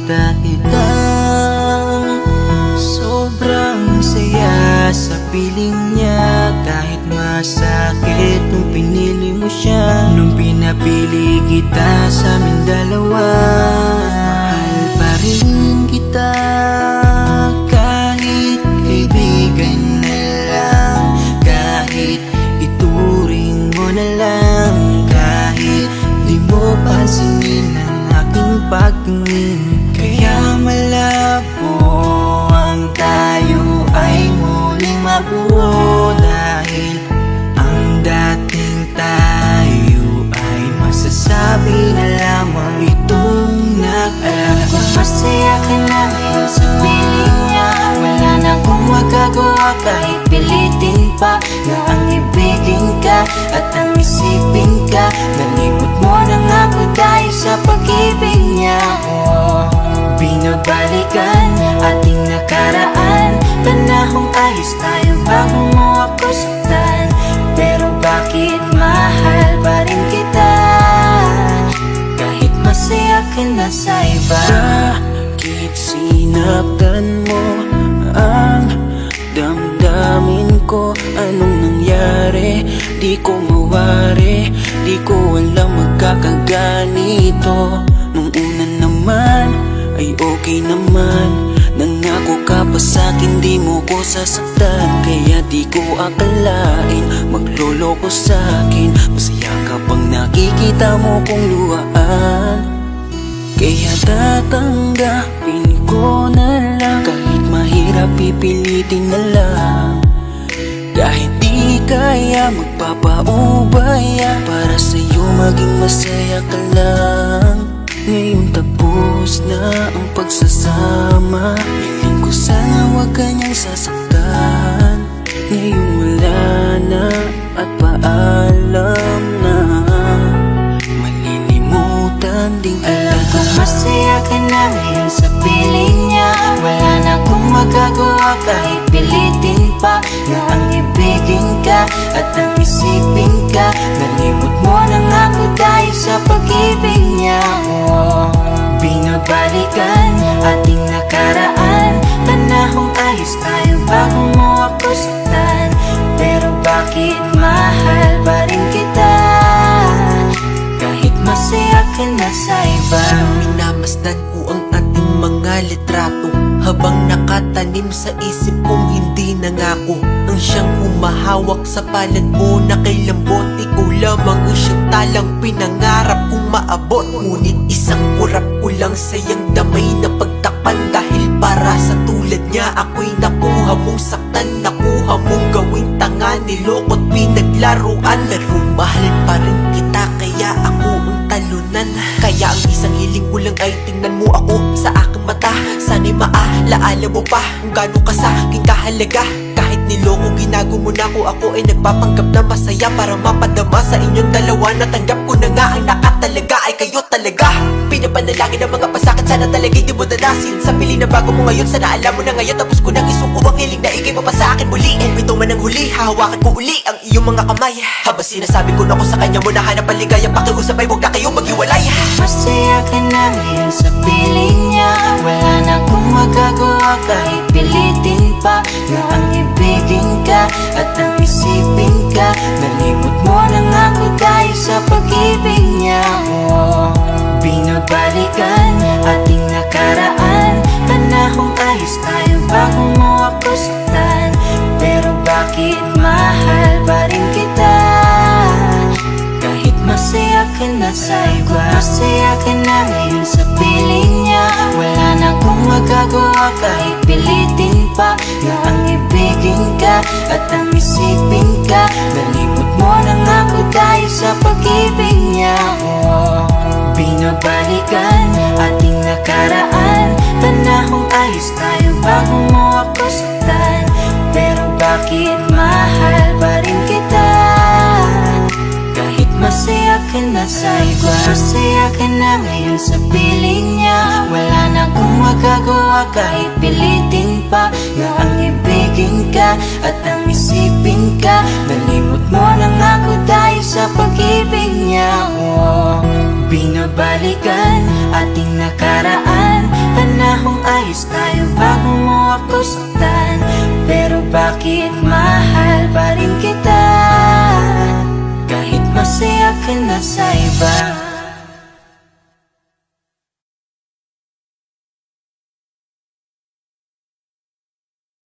dahil lang sobrang saya sa piling niya. Kahit masakit nung pinili mo siya, nung pinapili kita sa amin dalawa. Mahal pa rin kita kahit kaibigan na lang, kahit ituring mo na lang, kahit di mo pansinin ang aking pagtingin. Kaya malabo ang tayo ay muling mabuo, dahil ang dating tayo ay masasabi na lamang itong nag-alala. Masaya ka na ngayon sa piling niya, wala na akong magagawa kahit pilitin pa na ang ibigin ka at ang isipin ka. Nalimot mo na nga ako dahil sa pag-ibig niya. Binabalikan ating nakaraan, panahong ayos tayo bago mo ako saktan. Pero bakit mahal pa rin kita kahit masaya ka na sa iba? Bakit sinaktan mo ang damdamin ko? Anong nangyari? Di ko mawari, di ko alam magkakaganito. Nung una naman ay okay naman, nangako ka pa sa'kin di mo ko sasaktan. Kaya di ko akalain magloloko sa'kin. Masaya ka bang nakikita mo kong luhaan? Kaya tatanggapin ko na lang, kahit mahirap pipilitin na lang. Kahit di kaya magpapaubaya, para sa'yo maging masaya ka lang. Ngayon tapos na ang pagsasama, hiling ko sana huwag kanyang sasaktan. Ngayon wala na at paalam na, malilimutan din kita. Alam ko masaya ka na ngayon sa piling niya, wala na akong magagawa kahit pilitin pa na ang ibigin ka at ang isipin ka. Nalimot mo na nga ako dahil sa pag-ibig niya. Binabalikan ating nakaraan, panahong ayos tayo bago mo ako saktan. Pero bakit mahal pa rin kita kahit masaya ka na sa iba? Minamasdan ko ang ating mga litrato, habang nakatanim sa isip kong hindi nangako. Ang siyang humahawak sa palad mo na kay lambot, ikaw lamang ang siyang talang pinangarap kong maabot. Ngunit isang kurap ko lang sayang damay na pagtakpan, dahil para sa tulad niya ako'y nakuha mong saktan, nakuha mong gawing tanga, niloko't pinaglaruan. Pero mahal pa rin kita kaya ako ang talunan. Kaya ang isang hiling ko lang ay tingnan mo ako sa aking mata. Sana'y maalaala mo pa kung gaano ka sa aking kahalaga. Kahit niloko ginago mo na ako ay nagpapanggap na masaya para mapadama sa inyong dalawa. Natanggap ko na nga ang nakatalaga ay kayo talaga. Pinapanalangin ang mga pasakit, sana talaga di mo danasin. Sa piling na bago mo ngayon, sana alam mo na ngayon. Tapos ko nang isuko ang hiling na ikay mo pa sa akin muli. And ito man ang huli, hahawakan ko uli ang iyong mga kamay. Habang sinasabi ko na ko sa kanya mo na hanap ang ligaya, pakiusap ay huwag na kayong maghiwalay. Masaya ka na ngayon sa piling niya, wala na akong magagawa kahit pilitin pa na ang ibigin ka at ang isipin ka. Nalimot mo na nga ako dahil sa pag-ibig niya. Binabalikan ating nakaraan, panahong ayos tayo bago mo ako saktan. Pero bakit mahal pa rin kita kahit masaya ka na sa iba? Masaya ka na ngayon sa piling niya, wala na akong magagawa kahit pilitin pa na ang ibigin ka at ang isipin ka. Nalimot mo na nga ako dahil sa pag-ibig niya. Binabalikan ating nakaraan, panahong ayos tayo bago mo ako saktan. Pero bakit mahal pa rin kita kahit masaya ka na sa iba? Masaya ka na ngayon sa piling niya, wala na akong magagawa kahit pilitin pa na ang ibigin ka at ang isipin ka. Nalimot mo na nga ako dahil sa pag-ibig niya. Binabalikan ating nakaraan, Panahong ayos tayo bago mo ako saktan. Pero bakit mahal pa rin kita? Kahit masaya ka na sa iba.